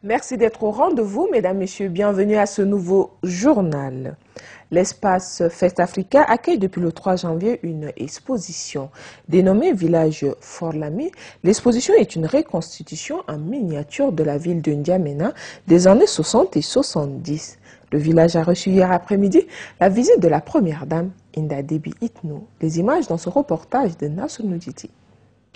Merci d'être au rendez-vous, mesdames, messieurs. Bienvenue à ce nouveau journal. L'espace Fest Africa accueille depuis le 3 janvier une exposition dénommée Village Fort-Lamy. L'exposition est une reconstitution en miniature de la ville de N'Djamena des années 60 et 70. Le village a reçu hier après-midi la visite de la première dame, Hinda Déby Itno. Les images dans ce reportage de Nassou Noudjiti.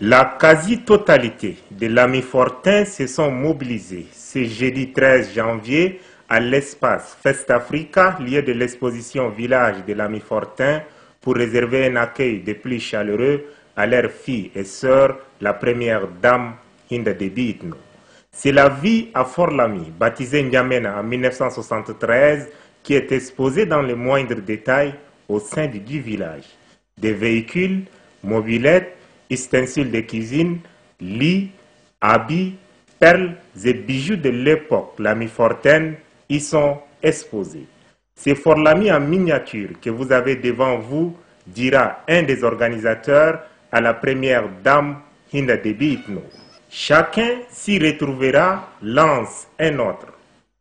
La quasi-totalité des Lamy-Fortins se sont mobilisés ce jeudi 13 janvier à l'espace Fest Africa, lieu de l'exposition Village de Lamy-Fortins, pour réserver un accueil des plus chaleureux à leurs filles et sœurs, la première dame Hinda Déby Itno. C'est la vie à Fort-Lamy, baptisée N'Djamena en 1973, qui est exposée dans les moindres détails au sein du village. Des véhicules, mobylettes, ustensiles de cuisine, lits, habits, perles et bijoux de l'époque Lamy-Fortaine y sont exposés. C'est Fort-Lamy en miniature que vous avez devant vous, dira un des organisateurs à la première dame Hinda Déby Itno. Chacun s'y retrouvera, lance un autre.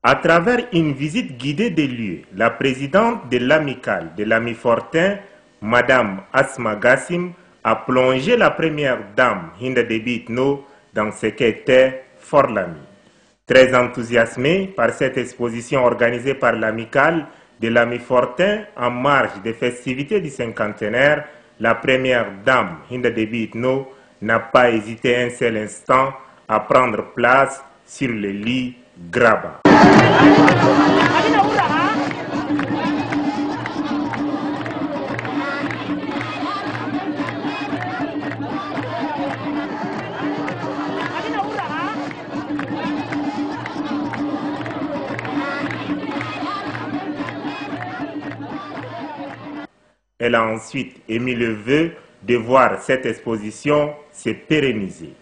À travers une visite guidée des lieux, la présidente de l'amicale de Lamy-Fortin, Madame Asma Gassim, a plongé la première dame Hinda Déby Itno dans ce qu'était Fort-Lamy. Très enthousiasmée par cette exposition organisée par l'amicale de Lamy-Fortin en marge des festivités du cinquantenaire, la première dame Hinda Déby Itno n'a pas hésité un seul instant à prendre place sur le lit Graba. Elle a ensuite émis le vœu de voir cette exposition se pérenniser.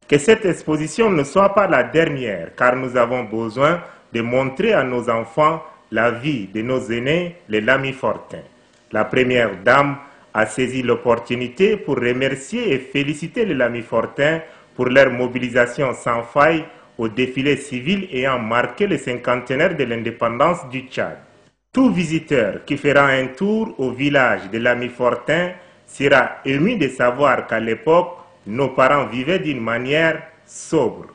Que cette exposition ne soit pas la dernière, car nous avons besoin de montrer à nos enfants la vie de nos aînés, les Lamy-Fortins. La première dame a saisi l'opportunité pour remercier et féliciter les Lamy-Fortins pour leur mobilisation sans faille au défilé civil ayant marqué le cinquantenaire de l'indépendance du Tchad. Tout visiteur qui fera un tour au village de Lamy-Fortin sera ému de savoir qu'à l'époque, nos parents vivaient d'une manière sobre.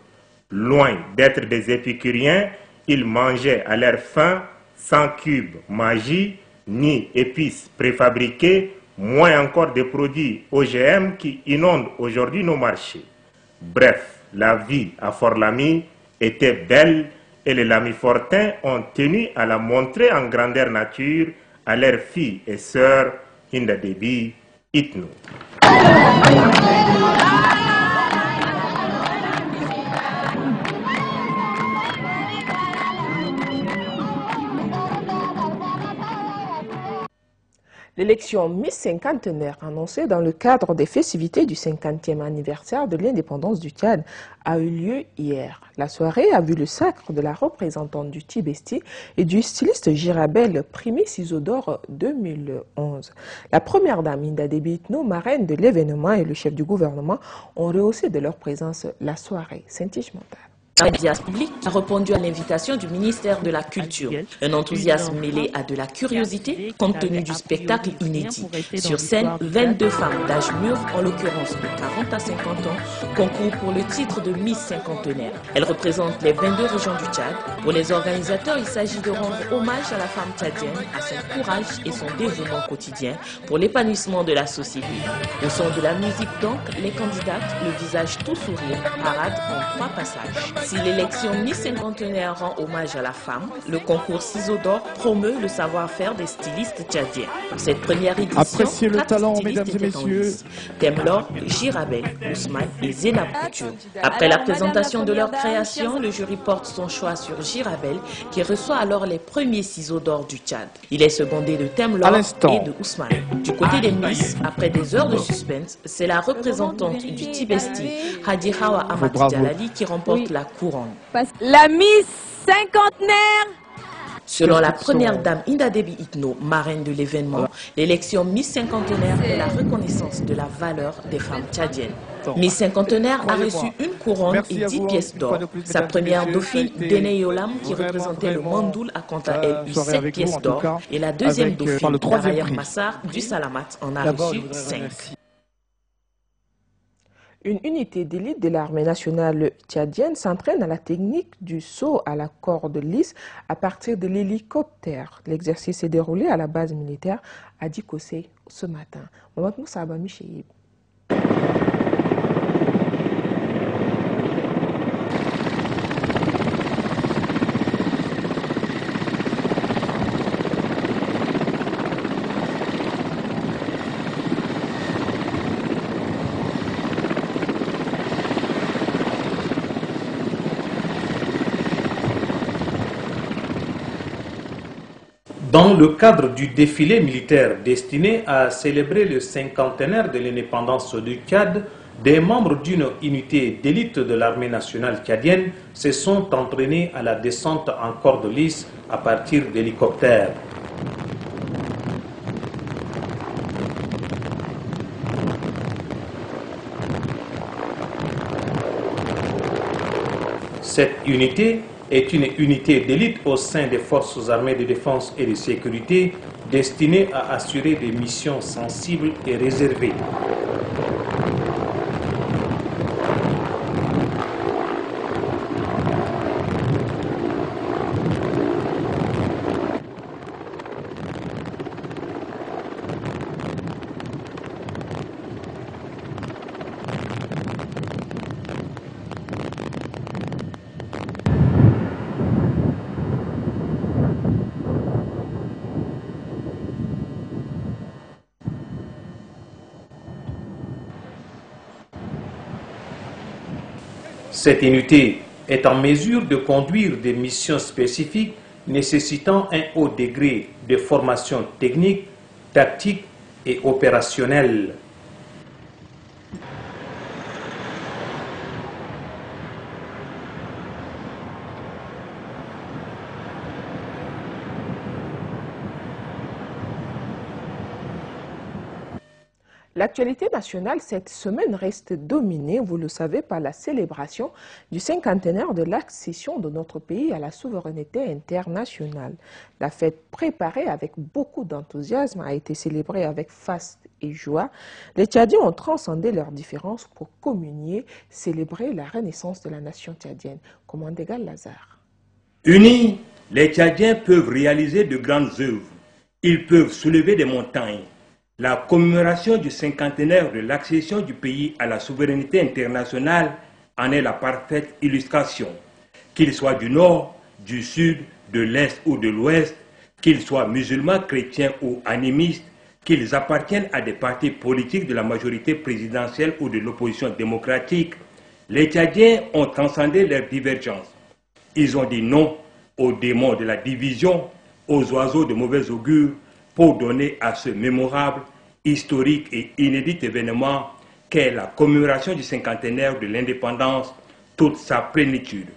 Loin d'être des épicuriens, ils mangeaient à leur faim, sans cubes magie, ni épices préfabriquées, moins encore des produits OGM qui inondent aujourd'hui nos marchés. Bref, la vie à Fort-Lamy était belle et les Lamy-Fortins ont tenu à la montrer en grandeur nature à leurs filles et sœurs Hinda Déby Itno. L'élection Miss Cinquantenaire annoncée dans le cadre des festivités du 50e anniversaire de l'indépendance du Tchad a eu lieu hier. La soirée a vu le sacre de la représentante du Tibesti et du styliste Girabel Primis Isodore 2011. La première dame Hinda Déby Itno, marraine de l'événement, et le chef du gouvernement ont rehaussé de leur présence la soirée. Saint-Tige Montal. La médias public a répondu à l'invitation du ministère de la Culture. Un enthousiasme mêlé à de la curiosité compte tenu du spectacle inédit. Sur scène, 22 femmes d'âge mûr, en l'occurrence de 40 à 50 ans, concourent pour le titre de Miss Cinquantenaire. Elles représentent les 22 régions du Tchad. Pour les organisateurs, il s'agit de rendre hommage à la femme tchadienne, à son courage et son dévouement quotidien pour l'épanouissement de la société. Au son de la musique donc, les candidates, le visage tout sourire, paradent en 3 passages. Si l'élection Miss Cinquantenaire rend hommage à la femme, le concours Ciseaux d'or promeut le savoir-faire des stylistes tchadiens. Pour cette première édition, appréciez le talent, mesdames et messieurs. Thème l'or, Girabel, Ousmane et Zénab Couture. Après la présentation de leur création, le jury porte son choix sur Girabel, qui reçoit alors les premiers ciseaux d'or du Tchad. Il est secondé de Thème l'or et de Ousmane. Du côté des Miss, après des heures de suspense, c'est la représentante du Tibesti, Hadi Hawa Ahmad Jalali, qui remporte la couronne. La Miss Cinquantenaire Selon la première dame Inda Debi Itno, marraine de l'événement, l'élection Miss Cinquantenaire est la reconnaissance de la valeur des femmes tchadiennes. Miss Cinquantenaire a reçu une couronne et 10 pièces d'or. Sa première dauphine, Dene Yolam, qui représentait le Mandoul, a quant à elle eu 7 pièces d'or. Et la deuxième dauphine, Darayer Massar, du Salamat, en a reçu 5. Une unité d'élite de l'armée nationale tchadienne s'entraîne à la technique du saut à la corde lisse à partir de l'hélicoptère. L'exercice s'est déroulé à la base militaire à Dikosé ce matin. Mohamed Moussa Abami Cheyib. Dans le cadre du défilé militaire destiné à célébrer le cinquantenaire de l'indépendance du Tchad, des membres d'une unité d'élite de l'armée nationale tchadienne se sont entraînés à la descente en corde lisse à partir d'hélicoptères. Cette unité est une unité d'élite au sein des forces armées de défense et de sécurité destinée à assurer des missions sensibles et réservées. Cette unité est en mesure de conduire des missions spécifiques nécessitant un haut degré de formation technique, tactique et opérationnelle. L'actualité nationale cette semaine reste dominée, vous le savez, par la célébration du cinquantenaire de l'accession de notre pays à la souveraineté internationale. La fête préparée avec beaucoup d'enthousiasme a été célébrée avec faste et joie. Les Tchadiens ont transcendé leurs différences pour communier, célébrer la renaissance de la nation tchadienne. Commandant Lazare. Unis, les Tchadiens peuvent réaliser de grandes œuvres. Ils peuvent soulever des montagnes. La commémoration du cinquantenaire de l'accession du pays à la souveraineté internationale en est la parfaite illustration. Qu'ils soient du nord, du sud, de l'est ou de l'ouest, qu'ils soient musulmans, chrétiens ou animistes, qu'ils appartiennent à des partis politiques de la majorité présidentielle ou de l'opposition démocratique, les Tchadiens ont transcendé leurs divergences. Ils ont dit non aux démons de la division, aux oiseaux de mauvais augure, pour donner à ce mémorable, historique et inédit événement qu'est la commémoration du cinquantenaire de l'indépendance toute sa plénitude.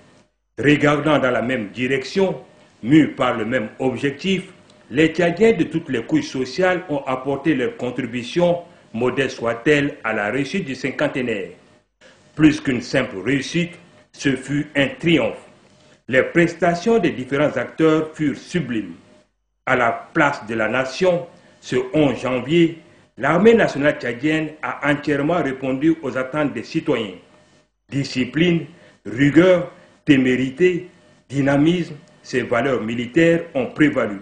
Regardant dans la même direction, mus par le même objectif, les Tchadiens de toutes les couches sociales ont apporté leur contribution, modeste soit-elle, à la réussite du cinquantenaire. Plus qu'une simple réussite, ce fut un triomphe. Les prestations des différents acteurs furent sublimes. À la place de la nation, ce 11 janvier, l'armée nationale tchadienne a entièrement répondu aux attentes des citoyens. Discipline, rigueur, témérité, dynamisme, ces valeurs militaires ont prévalu.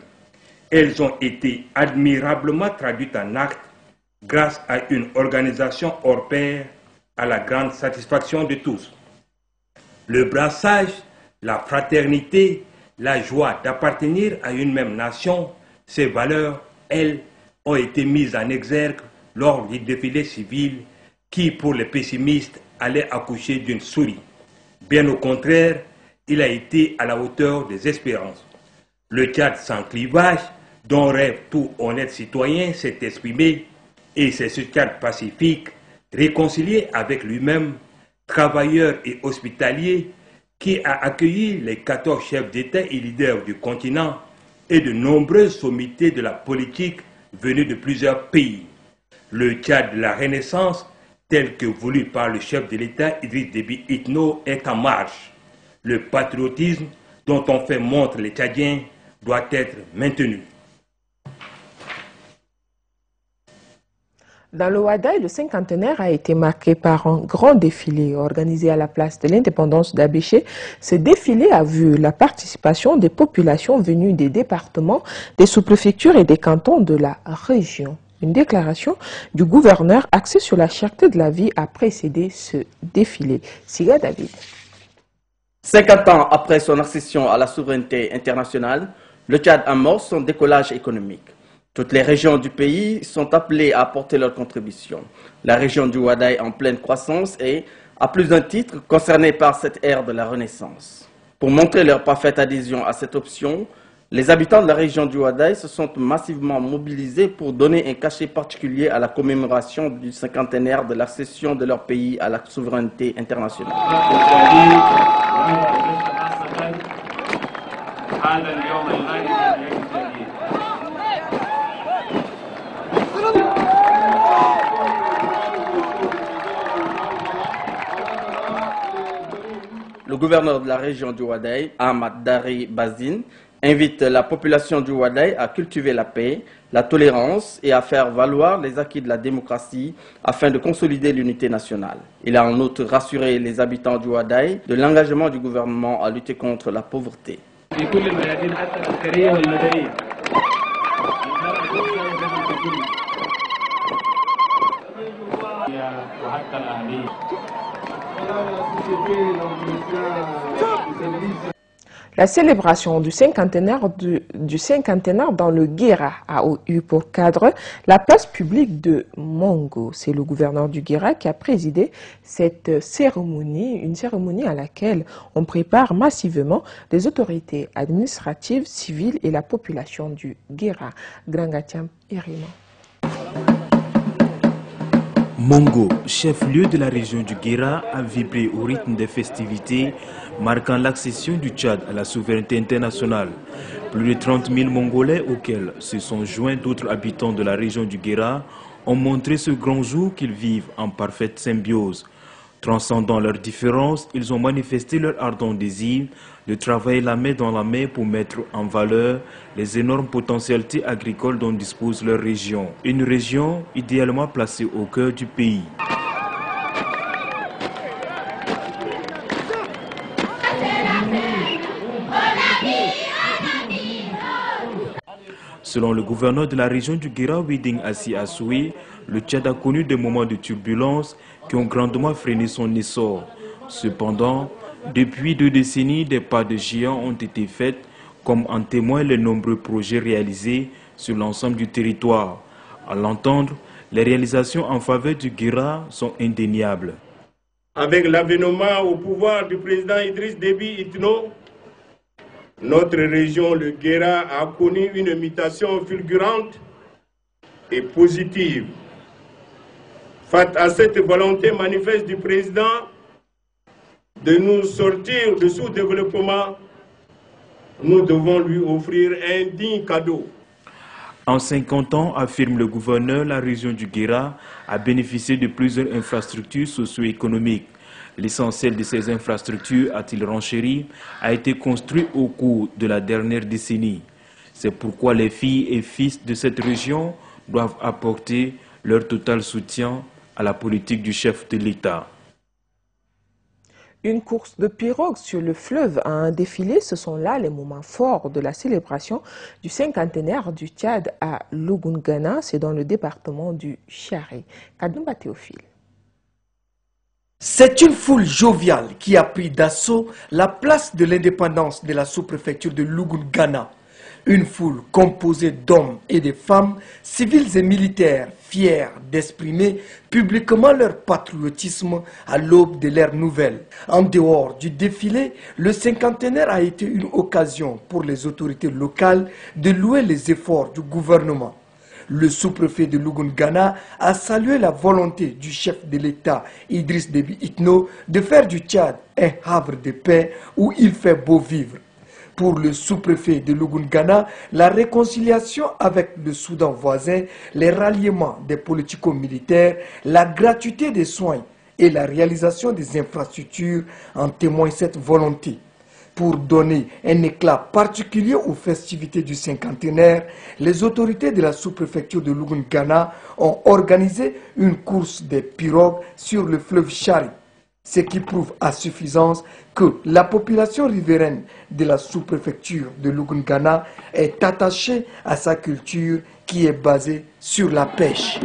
Elles ont été admirablement traduites en actes grâce à une organisation hors pair à la grande satisfaction de tous. Le brassage, la fraternité, la joie d'appartenir à une même nation, ces valeurs, elles, ont été mises en exergue lors du défilé civil qui, pour les pessimistes, allait accoucher d'une souris. Bien au contraire, il a été à la hauteur des espérances. Le Tchad sans clivage, dont rêve tout honnête citoyen, s'est exprimé, et c'est ce Tchad pacifique, réconcilié avec lui-même, travailleur et hospitalier, qui a accueilli les 14 chefs d'État et leaders du continent et de nombreuses sommités de la politique venues de plusieurs pays. Le Tchad de la Renaissance, tel que voulu par le chef de l'État Idriss Déby Itno, est en marche. Le patriotisme dont on fait montre les Tchadiens doit être maintenu. Dans le Ouadaï, le cinquantenaire a été marqué par un grand défilé organisé à la place de l'indépendance d'Abéché. Ce défilé a vu la participation des populations venues des départements, des sous-préfectures et des cantons de la région. Une déclaration du gouverneur axée sur la cherté de la vie a précédé ce défilé. Siga David. 50 ans après son accession à la souveraineté internationale, le Tchad amorce son décollage économique. Toutes les régions du pays sont appelées à apporter leur contribution. La région du Ouadaï en pleine croissance est, à plus d'un titre, concernée par cette ère de la Renaissance. Pour montrer leur parfaite adhésion à cette option, les habitants de la région du Ouadaï se sont massivement mobilisés pour donner un cachet particulier à la commémoration du cinquantenaire de l'accession de leur pays à la souveraineté internationale. Le gouverneur de la région du Ouadaï, Ahmad Dari Bazine, invite la population du Ouadaï à cultiver la paix, la tolérance et à faire valoir les acquis de la démocratie afin de consolider l'unité nationale. Il a en outre rassuré les habitants du Ouadaï de l'engagement du gouvernement à lutter contre la pauvreté. La célébration du cinquantenaire dans le Guéra a eu pour cadre la place publique de Mongo. C'est le gouverneur du Guéra qui a présidé cette cérémonie, une cérémonie à laquelle on prépare massivement les autorités administratives, civiles et la population du Guéra. Grangatiam Irima. Mongo, chef-lieu de la région du Guéra, a vibré au rythme des festivités marquant l'accession du Tchad à la souveraineté internationale. Plus de 30 000 Mongolais, auxquels se sont joints d'autres habitants de la région du Guéra, ont montré ce grand jour qu'ils vivent en parfaite symbiose. Transcendant leurs différences, ils ont manifesté leur ardent désir de travailler la main dans la main pour mettre en valeur les énormes potentialités agricoles dont dispose leur région. Une région idéalement placée au cœur du pays. Selon le gouverneur de la région du Guéra, Widing Assi Assoui, le Tchad a connu des moments de turbulence qui ont grandement freiné son essor. Cependant, depuis 2 décennies, des pas de géants ont été faits, comme en témoignent les nombreux projets réalisés sur l'ensemble du territoire. À l'entendre, les réalisations en faveur du Guéra sont indéniables. Avec l'avènement au pouvoir du président Idriss Déby Itno, notre région, le Guéra, a connu une mutation fulgurante et positive. Face à cette volonté manifeste du président de nous sortir du sous-développement, nous devons lui offrir un digne cadeau. En 50 ans, affirme le gouverneur, la région du Guéra a bénéficié de plusieurs infrastructures socio-économiques. L'essentiel de ces infrastructures, a-t-il renchéri, a été construit au cours de la dernière décennie. C'est pourquoi les filles et fils de cette région doivent apporter leur total soutien à la politique du chef de l'État. Une course de pirogue sur le fleuve à un défilé, ce sont là les moments forts de la célébration du cinquantenaire du Tchad à Lugungana, c'est dans le département du Chiaré. Kadumba Théophile. C'est une foule joviale qui a pris d'assaut la place de l'indépendance de la sous-préfecture de Lugungana. Une foule composée d'hommes et de femmes, civils et militaires, fiers d'exprimer publiquement leur patriotisme à l'aube de l'ère nouvelle. En dehors du défilé, le cinquantenaire a été une occasion pour les autorités locales de louer les efforts du gouvernement. Le sous-préfet de Lugungana a salué la volonté du chef de l'État, Idriss Déby Itno, de faire du Tchad un havre de paix où il fait beau vivre. Pour le sous-préfet de Lugungana, la réconciliation avec le Soudan voisin, les ralliements des politico-militaires, la gratuité des soins et la réalisation des infrastructures en témoignent cette volonté. Pour donner un éclat particulier aux festivités du cinquantenaire, les autorités de la sous-préfecture de Lugungana ont organisé une course des pirogues sur le fleuve Chari, ce qui prouve à suffisance que la population riveraine de la sous-préfecture de Lugungana est attachée à sa culture qui est basée sur la pêche.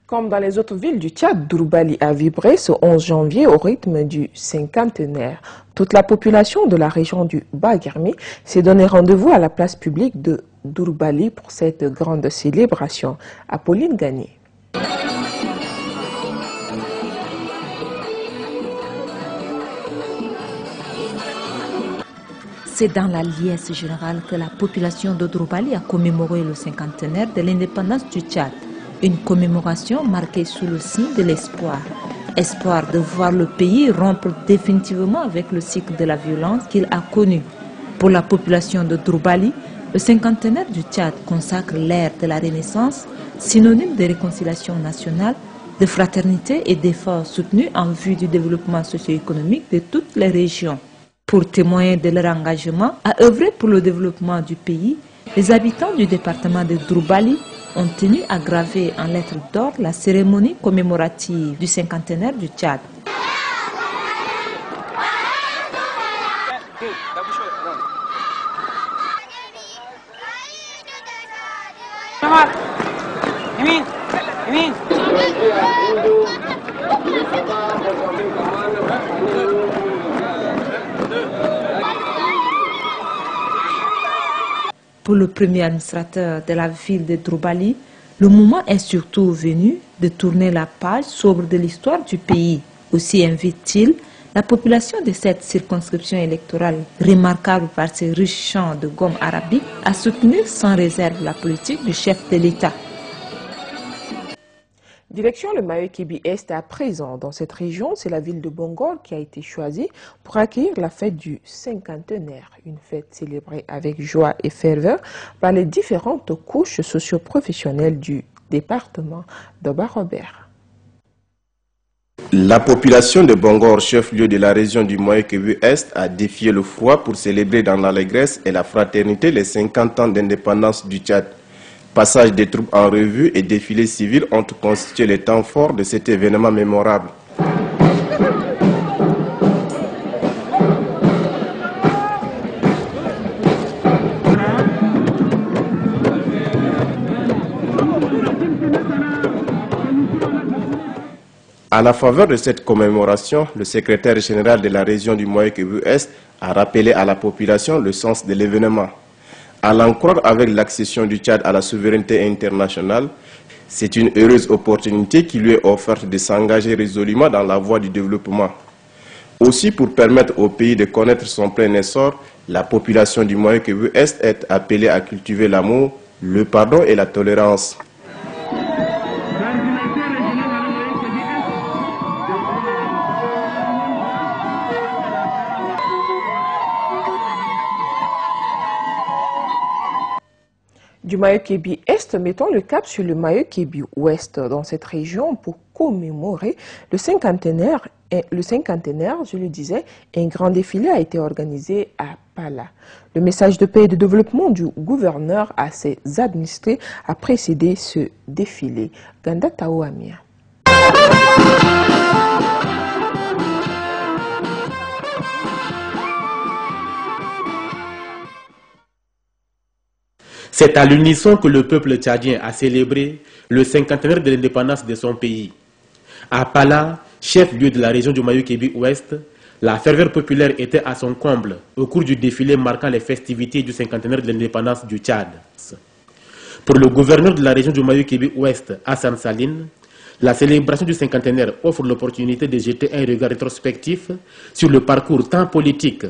Comme dans les autres villes du Tchad, Dourbali a vibré ce 11 janvier au rythme du cinquantenaire. Toute la population de la région du Bas-Guermi s'est donné rendez-vous à la place publique de Dourbali pour cette grande célébration. Apolline Gagné. C'est dans la liesse générale que la population de Dourbali a commémoré le cinquantenaire de l'indépendance du Tchad. Une commémoration marquée sous le signe de l'espoir. Espoir de voir le pays rompre définitivement avec le cycle de la violence qu'il a connu. Pour la population de Dourbali, le cinquantenaire du Tchad consacre l'ère de la Renaissance, synonyme de réconciliation nationale, de fraternité et d'efforts soutenus en vue du développement socio-économique de toutes les régions. Pour témoigner de leur engagement à œuvrer pour le développement du pays, les habitants du département de Dourbali ont tenu à graver en lettres d'or la cérémonie commémorative du cinquantenaire du Tchad. Pour le premier administrateur de la ville de Dourbali, le moment est surtout venu de tourner la page sobre de l'histoire du pays. Aussi invite-t-il la population de cette circonscription électorale, remarquable par ses riches chants de gomme arabique, à soutenir sans réserve la politique du chef de l'État. Direction le Mayo-Kébi Est à présent. Dans cette région, c'est la ville de Bongor qui a été choisie pour accueillir la fête du cinquantenaire. Une fête célébrée avec joie et ferveur par les différentes couches socio-professionnelles du département d'Oba Robert. La population de Bongor, chef-lieu de la région du Mayo-Kébi Est, a défié le froid pour célébrer dans l'allégresse et la fraternité les 50 ans d'indépendance du Tchad. Passage des troupes en revue et défilés civils ont constitué les temps forts de cet événement mémorable. À la faveur de cette commémoration, le secrétaire général de la région du Mayo-Kébi Est a rappelé à la population le sens de l'événement. À l'encroire avec l'accession du Tchad à la souveraineté internationale, c'est une heureuse opportunité qui lui est offerte de s'engager résolument dans la voie du développement. Aussi, pour permettre au pays de connaître son plein essor, la population du Mayo-Kébi Est est appelée à cultiver l'amour, le pardon et la tolérance. Du Mayo-Kébi Est, mettons le cap sur le Mayo-Kébi Ouest dans cette région pour commémorer le cinquantenaire. Je le disais, un grand défilé a été organisé à Pala. Le message de paix et de développement du gouverneur à ses administrés a précédé ce défilé. Ganda Taouamia. C'est à l'unisson que le peuple tchadien a célébré le cinquantenaire de l'indépendance de son pays. À Pala, chef-lieu de la région du Mayo-Kébi Ouest, la ferveur populaire était à son comble au cours du défilé marquant les festivités du cinquantenaire de l'indépendance du Tchad. Pour le gouverneur de la région du Mayo-Kébi Ouest, Hassan Saline, la célébration du cinquantenaire offre l'opportunité de jeter un regard rétrospectif sur le parcours tant politique,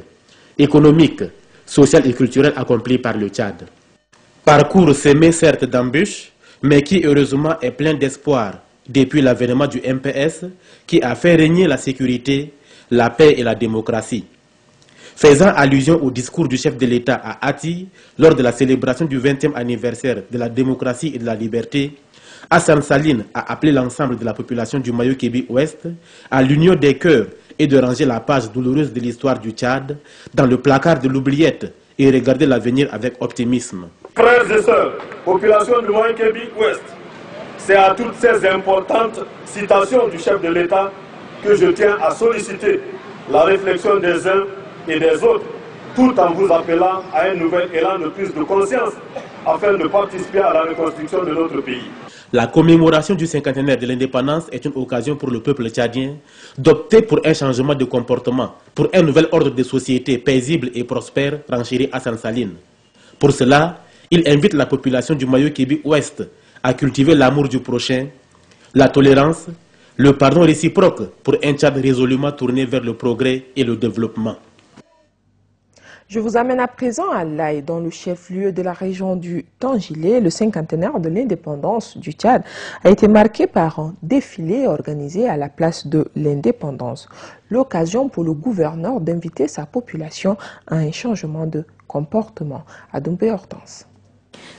économique, social et culturel accompli par le Tchad. Parcours semé certes d'embûches, mais qui heureusement est plein d'espoir depuis l'avènement du MPS qui a fait régner la sécurité, la paix et la démocratie. Faisant allusion au discours du chef de l'État à Ati lors de la célébration du 20e anniversaire de la démocratie et de la liberté, Hassan Saline a appelé l'ensemble de la population du Mayo-Kébi-Ouest à l'union des cœurs et de ranger la page douloureuse de l'histoire du Tchad dans le placard de l'oubliette et regarder l'avenir avec optimisme. Frères et sœurs, population du Mayo-Kébi-Ouest, c'est à toutes ces importantes citations du chef de l'État que je tiens à solliciter la réflexion des uns et des autres, tout en vous appelant à un nouvel élan de prise de conscience afin de participer à la reconstruction de notre pays. La commémoration du cinquantenaire de l'indépendance est une occasion pour le peuple tchadien d'opter pour un changement de comportement, pour un nouvel ordre de société paisible et prospère, renchérit Hassan Saline. Pour cela, il invite la population du Mayo-Kébi-Ouest à cultiver l'amour du prochain, la tolérance, le pardon réciproque pour un Tchad résolument tourné vers le progrès et le développement. Je vous amène à présent à Laye, dans le chef-lieu de la région du Tangilé. Le cinquantenaire de l'indépendance du Tchad a été marqué par un défilé organisé à la place de l'indépendance. L'occasion pour le gouverneur d'inviter sa population à un changement de comportement. À Doumbé-Hortense.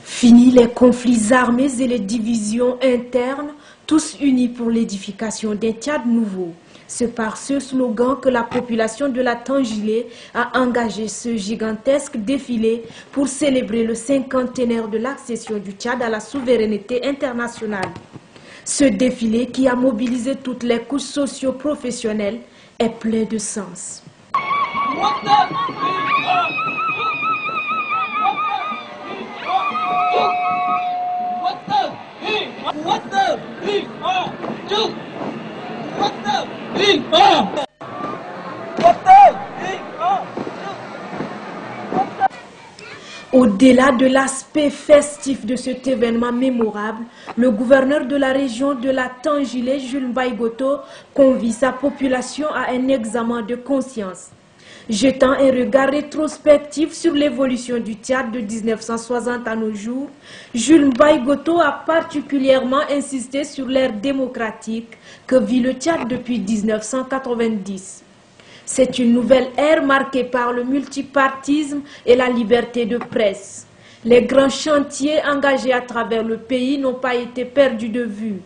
Fini les conflits armés et les divisions internes, tous unis pour l'édification d'un Tchad nouveau. C'est par ce slogan que la population de la Tangilé a engagé ce gigantesque défilé pour célébrer le cinquantenaire de l'accession du Tchad à la souveraineté internationale. Ce défilé, qui a mobilisé toutes les couches socio-professionnelles, est plein de sens. Au-delà de l'aspect festif de cet événement mémorable, le gouverneur de la région de la Tangilé, Jules Mbaïgoto, convie sa population à un examen de conscience. Jetant un regard rétrospectif sur l'évolution du Tchad de 1960 à nos jours, Jules Mbaïgoto a particulièrement insisté sur l'ère démocratique que vit le Tchad depuis 1990. C'est une nouvelle ère marquée par le multipartisme et la liberté de presse. Les grands chantiers engagés à travers le pays n'ont pas été perdus de vue.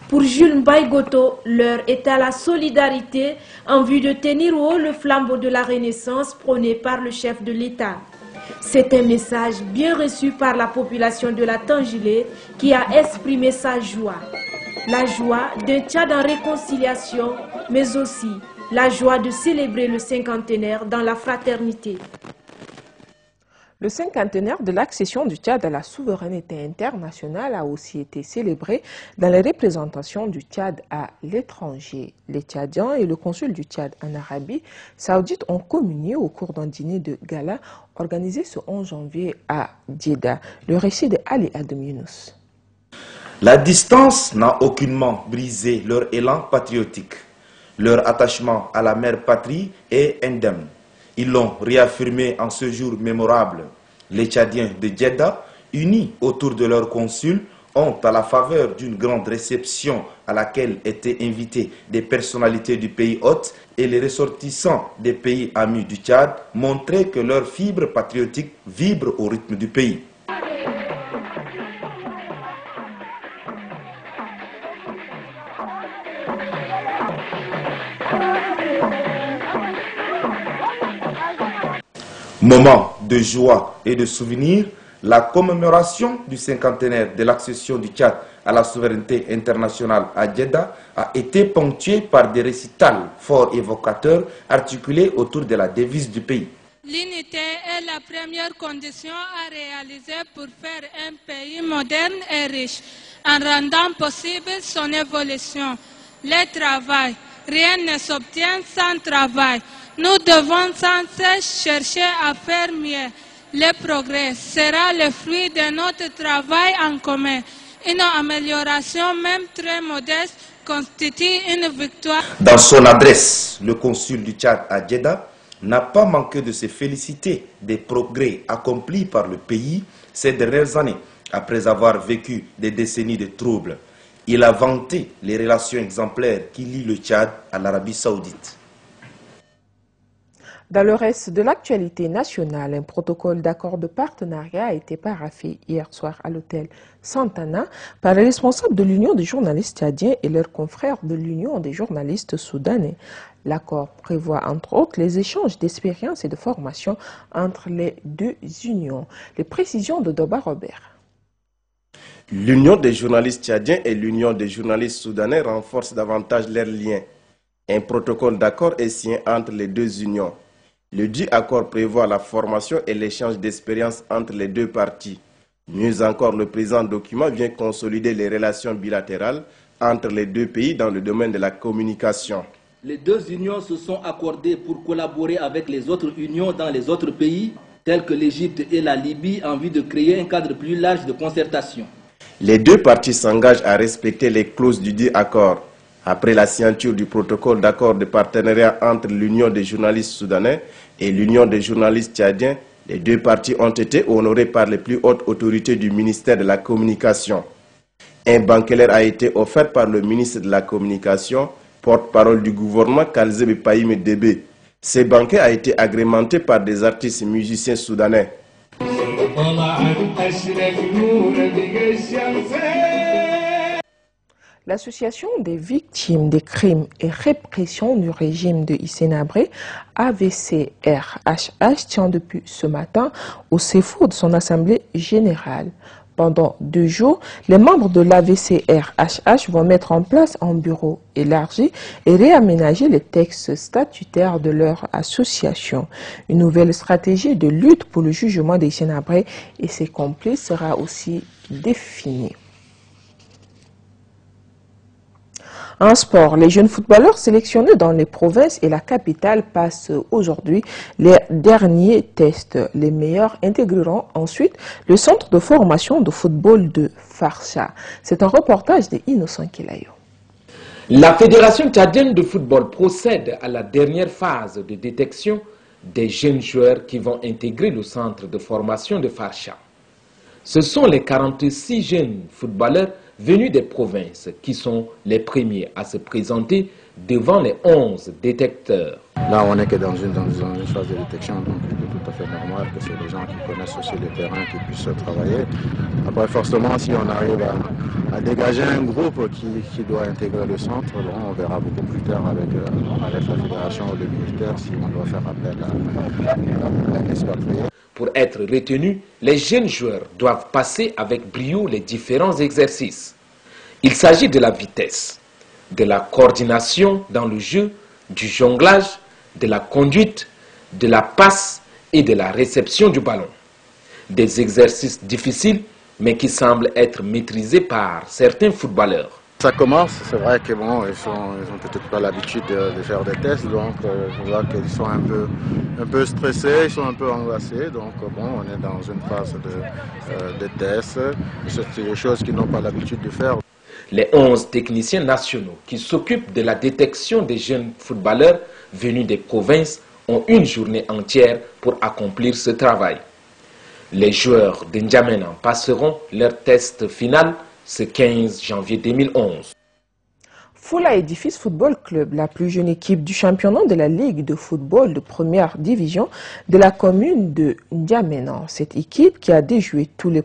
Pour Jules Mbaïgoto, l'heure est à la solidarité en vue de tenir haut le flambeau de la Renaissance prôné par le chef de l'État. C'est un message bien reçu par la population de la Tangilé qui a exprimé sa joie. La joie d'un Tchad en réconciliation, mais aussi la joie de célébrer le cinquantenaire dans la fraternité. Le cinquantenaire de l'accession du Tchad à la souveraineté internationale a aussi été célébré dans les représentations du Tchad à l'étranger. Les Tchadiens et le consul du Tchad en Arabie Saoudite ont communié au cours d'un dîner de gala organisé ce 11 janvier à Djeddah. Le récit de Ali Adem Younous. La distance n'a aucunement brisé leur élan patriotique. Leur attachement à la mère patrie est indemne. Ils l'ont réaffirmé en ce jour mémorable. Les Tchadiens de Djeddah, unis autour de leur consul, ont, à la faveur d'une grande réception à laquelle étaient invités des personnalités du pays hôte et les ressortissants des pays amis du Tchad, montré que leur fibre patriotique vibre au rythme du pays. Moment de joie et de souvenir, la commémoration du cinquantenaire de l'accession du Tchad à la souveraineté internationale à Djeddah a été ponctuée par des récitals forts évocateurs articulés autour de la devise du pays. L'unité est la première condition à réaliser pour faire un pays moderne et riche, en rendant possible son évolution. Le travail, rien ne s'obtient sans travail. Nous devons sans cesse chercher à faire mieux. Le progrès sera le fruit de notre travail en commun. Une amélioration, même très modeste, constitue une victoire. Dans son adresse, le consul du Tchad à Djeddah n'a pas manqué de se féliciter des progrès accomplis par le pays ces dernières années, après avoir vécu des décennies de troubles. Il a vanté les relations exemplaires qui lient le Tchad à l'Arabie saoudite. Dans le reste de l'actualité nationale, un protocole d'accord de partenariat a été paraphé hier soir à l'hôtel Santana par les responsables de l'Union des journalistes tchadiens et leurs confrères de l'Union des journalistes soudanais. L'accord prévoit entre autres les échanges d'expériences et de formation entre les deux unions. Les précisions de Doba Robert. L'Union des journalistes tchadiens et l'Union des journalistes soudanais renforcent davantage leurs liens. Un protocole d'accord est signé entre les deux unions. Le dit accord prévoit la formation et l'échange d'expériences entre les deux parties. Mieux encore, le présent document vient consolider les relations bilatérales entre les deux pays dans le domaine de la communication. Les deux unions se sont accordées pour collaborer avec les autres unions dans les autres pays, tels que l'Égypte et la Libye, en vue de créer un cadre plus large de concertation. Les deux parties s'engagent à respecter les clauses du dit accord. Après la signature du protocole d'accord de partenariat entre l'Union des journalistes soudanais et l'Union des journalistes tchadiens, les deux parties ont été honorées par les plus hautes autorités du ministère de la Communication. Un banquet a été offert par le ministre de la Communication, porte-parole du gouvernement Kalzebe Païme Débé. Ce banquet a été agrémenté par des artistes et musiciens soudanais. L'Association des victimes des crimes et répression du régime de Hissène Habré, AVCRHH, tient depuis ce matin au CEFO de son assemblée générale. Pendant 2 jours, les membres de l'AVCRHH vont mettre en place un bureau élargi et réaménager les textes statutaires de leur association. Une nouvelle stratégie de lutte pour le jugement d'Hissène Habré et ses complices sera aussi définie. En sport, les jeunes footballeurs sélectionnés dans les provinces et la capitale passent aujourd'hui les derniers tests. Les meilleurs intégreront ensuite le centre de formation de football de Farsha. C'est un reportage de Innocent Kilayo. La Fédération tchadienne de football procède à la dernière phase de détection des jeunes joueurs qui vont intégrer le centre de formation de Farsha. Ce sont les 46 jeunes footballeurs venus des provinces qui sont les premiers à se présenter devant les 11 détecteurs. Là, on n'est que dans une phase de détection, donc c'est tout à fait normal que c'est des gens qui connaissent aussi le terrain qui puissent travailler. Après, forcément, si on arrive à dégager un groupe qui doit intégrer le centre, bon, on verra beaucoup plus tard avec la fédération ou le militaire si on doit faire appel à un expatrié. Pour être retenus, les jeunes joueurs doivent passer avec brio les différents exercices. Il s'agit de la vitesse, de la coordination dans le jeu, du jonglage, de la conduite, de la passe et de la réception du ballon. Des exercices difficiles, mais qui semblent être maîtrisés par certains footballeurs. Ça commence, c'est vrai que bon, ils ont peut-être pas l'habitude de faire des tests, donc je vois qu'ils sont un peu stressés, ils sont un peu angoissés, donc bon, on est dans une phase de tests, c'est des choses qu'ils n'ont pas l'habitude de faire. Les 11 techniciens nationaux qui s'occupent de la détection des jeunes footballeurs venus des provinces ont une journée entière pour accomplir ce travail. Les joueurs de N'Djamena passeront leur test final ce 15 janvier 2011. Foula Edifice Football Club, la plus jeune équipe du championnat de la Ligue de football de première division de la commune de N'Djamena. Cette équipe qui a déjoué tous les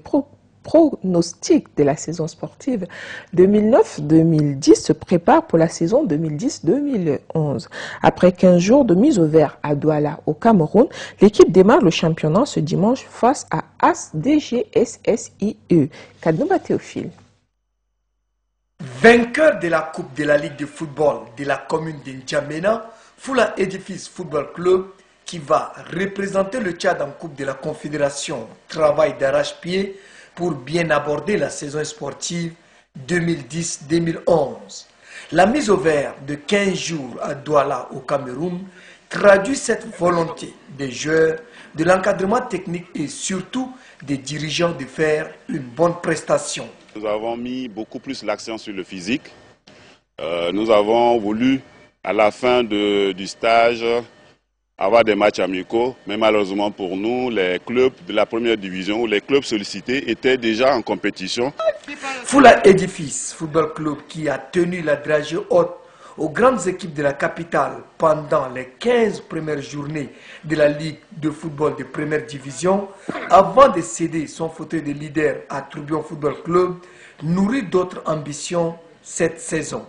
pronostics de la saison sportive 2009-2010 se prépare pour la saison 2010-2011. Après 15 jours de mise au vert à Douala au Cameroun, l'équipe démarre le championnat ce dimanche face à ASDGSSIE. Kadnouba Théophile. Vainqueur de la Coupe de la Ligue de football de la commune de N'Djamena, Foula Edifice Football Club, qui va représenter le Tchad en Coupe de la Confédération, travaille d'arrache-pied pour bien aborder la saison sportive 2010-2011. La mise au vert de 15 jours à Douala au Cameroun traduit cette volonté des joueurs, de l'encadrement technique et surtout des dirigeants de faire une bonne prestation. Nous avons mis beaucoup plus l'accent sur le physique. Nous avons voulu, à la fin du stage, avoir des matchs amicaux, mais malheureusement pour nous, les clubs de la première division ou les clubs sollicités étaient déjà en compétition. Foula Édifice Football Club, qui a tenu la dragée haute aux grandes équipes de la capitale pendant les 15 premières journées de la Ligue de football de première division, avant de céder son fauteuil de leader à Tourbillon Football Club, nourrit d'autres ambitions cette saison.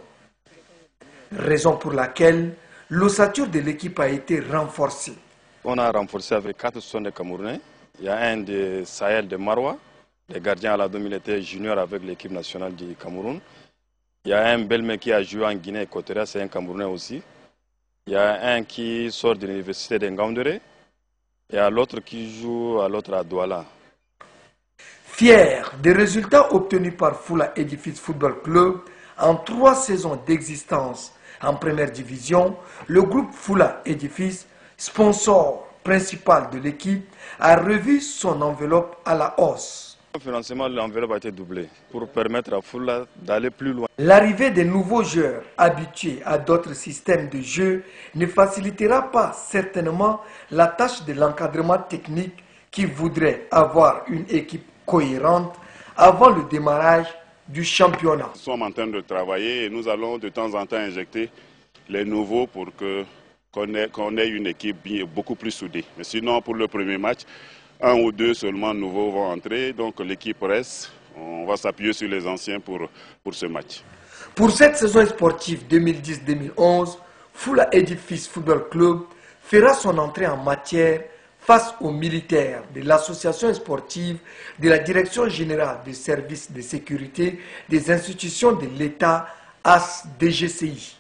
Raison pour laquelle l'ossature de l'équipe a été renforcée. On a renforcé avec 4 sont des Camerounais. Il y a un de Sahel de Marois, les gardiens à la demi-militaire junior avec l'équipe nationale du Cameroun. Il y a un bel mec qui a joué en Guinée équatoriale, c'est un Camerounais aussi. Il y a un qui sort de l'université de Ngaoundéré. Il y a l'autre qui joue à l'autre à Douala. Fier des résultats obtenus par Foula Édifice Football Club en 3 saisons d'existence en première division, le groupe Foula Édifice, sponsor principal de l'équipe, a revu son enveloppe à la hausse. Le financement de l'enveloppe a été doublé pour permettre à Foula d'aller plus loin. L'arrivée des nouveaux joueurs habitués à d'autres systèmes de jeu ne facilitera pas certainement la tâche de l'encadrement technique qui voudrait avoir une équipe cohérente avant le démarrage du championnat. Nous sommes en train de travailler et nous allons de temps en temps injecter les nouveaux pour qu'on ait une équipe beaucoup plus soudée. Mais sinon, pour le premier match, 1 ou 2 seulement nouveaux vont entrer, donc l'équipe reste. On va s'appuyer sur les anciens pour ce match. Pour cette saison sportive 2010-2011, Foula Édifice Football Club fera son entrée en matière face aux militaires de l'association sportive de la Direction générale des services de sécurité des institutions de l'État, ASDGCI.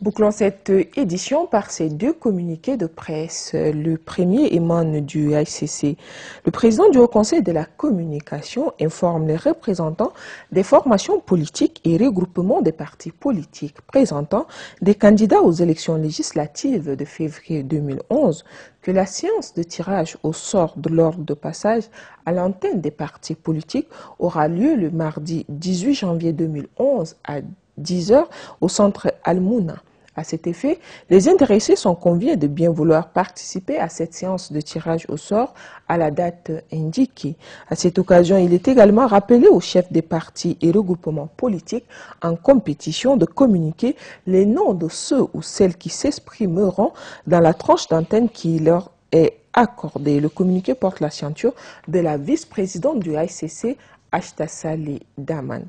Bouclons cette édition par ces 2 communiqués de presse. Le premier émane du ICC. Le président du Haut Conseil de la communication informe les représentants des formations politiques et regroupements des partis politiques présentant des candidats aux élections législatives de février 2011 que la séance de tirage au sort de l'ordre de passage à l'antenne des partis politiques aura lieu le mardi 18 janvier 2011 à 10h au centre Al-Mouna. À cet effet, les intéressés sont conviés de bien vouloir participer à cette séance de tirage au sort à la date indiquée. À cette occasion, il est également rappelé aux chefs des partis et regroupements politiques en compétition de communiquer les noms de ceux ou celles qui s'exprimeront dans la tranche d'antenne qui leur est accordée. Le communiqué porte la signature de la vice-présidente du ICC, Ashtasali Daman.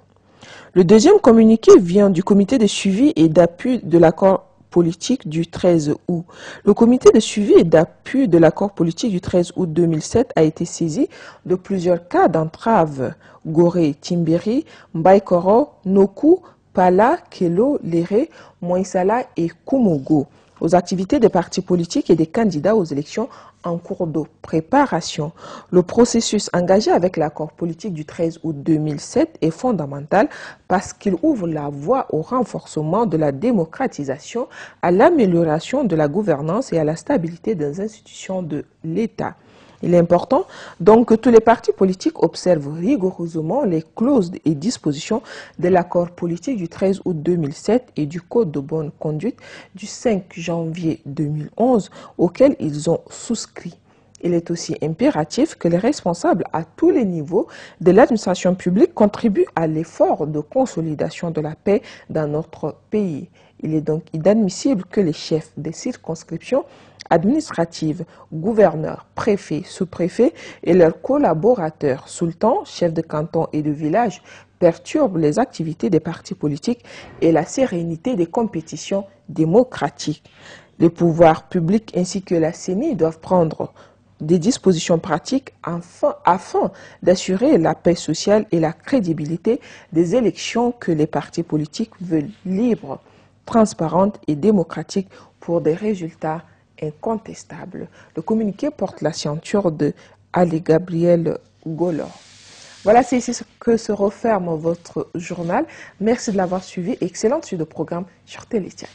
Le deuxième communiqué vient du comité de suivi et d'appui de l'accord politique du 13 août. Le comité de suivi et d'appui de l'accord politique du 13 août 2007 a été saisi de plusieurs cas d'entrave. Gorée, Timbiri, Mbaïkoro, Noku, Pala, Kelo, Léré, Moïsala et Koumogo aux activités des partis politiques et des candidats aux élections en cours de préparation. Le processus engagé avec l'accord politique du 13 août 2007 est fondamental parce qu'il ouvre la voie au renforcement de la démocratisation, à l'amélioration de la gouvernance et à la stabilité des institutions de l'État. Il est important donc que tous les partis politiques observent rigoureusement les clauses et dispositions de l'accord politique du 13 août 2007 et du Code de bonne conduite du 5 janvier 2011 auxquels ils ont souscrit. Il est aussi impératif que les responsables à tous les niveaux de l'administration publique contribuent à l'effort de consolidation de la paix dans notre pays. Il est donc inadmissible que les chefs des circonscriptions administratives, gouverneurs, préfets, sous-préfets et leurs collaborateurs, sultans, chefs de canton et de village, perturbent les activités des partis politiques et la sérénité des compétitions démocratiques. Les pouvoirs publics ainsi que la CENI doivent prendre des dispositions pratiques afin d'assurer la paix sociale et la crédibilité des élections que les partis politiques veulent libres, transparentes et démocratiques pour des résultats incontestables. Le communiqué porte la signature de Ali Gabriel Golor. Voilà, c'est ici que se referme votre journal. Merci de l'avoir suivi. Excellente suite de programme sur Téléthiat.